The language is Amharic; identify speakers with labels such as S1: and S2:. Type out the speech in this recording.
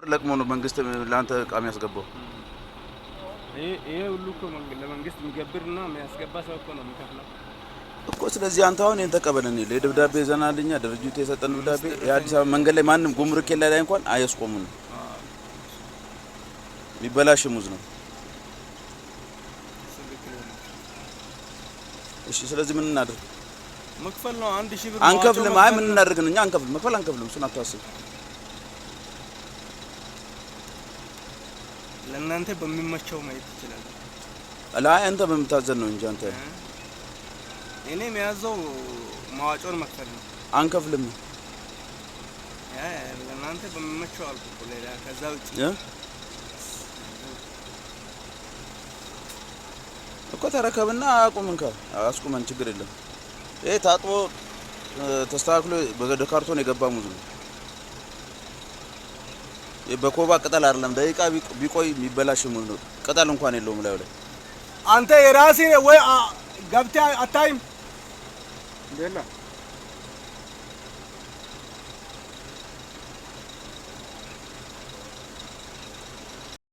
S1: ለቅሞ ነው መንግስት ላንተ ቃም ያስገባው
S2: ይሄ ሁሉ እኮ ለመንግስት የሚገብርና የሚያስገባ ሰው እኮ ነው የሚከፍለው
S1: እኮ ስለዚህ አንተ አሁን እንተ ቀበለኝ ለደብዳቤ ዘናልኛ ድርጅቱ የሰጠን ደብዳቤ የአዲስ አበባ መንገድ ላይ ማንንም ጉምሩክ ላይ እንኳን አያስቆሙን ቢበላሽ ሙዝ ነው እሺ ስለዚህ ምን እናድርግ
S2: መክፈል ነው 1000 ብር
S1: አንከፍልም አይ ምን እናድርግ እኛ አንከፍልም መክፈል አንከፍልም እሱን አታስብ
S2: ለእናንተ በሚመቸው ማየት ይችላል
S1: አላይ አንተ በመታዘን ነው እንጂ አንተ
S2: እኔ የሚያዘው ማዋጮን መክፈል ነው
S1: አንከፍልም
S2: ለእናንተ በሚመቸው አልኩ ሌላ ከዛ ውጪ
S1: እኮ ተረከብና አቁምንካ አስቁመን ችግር የለም ይሄ ታጥቦ ተስተካክሎ በገደ ካርቶን የገባ ሙዝ ነው በኮባ ቅጠል አይደለም ደቂቃ ቢቆይ የሚበላሽ ሙዝ ነው ቅጠል እንኳን የለውም ላይ
S2: አንተ የራሴ ወይ ገብታ አታይም ደላ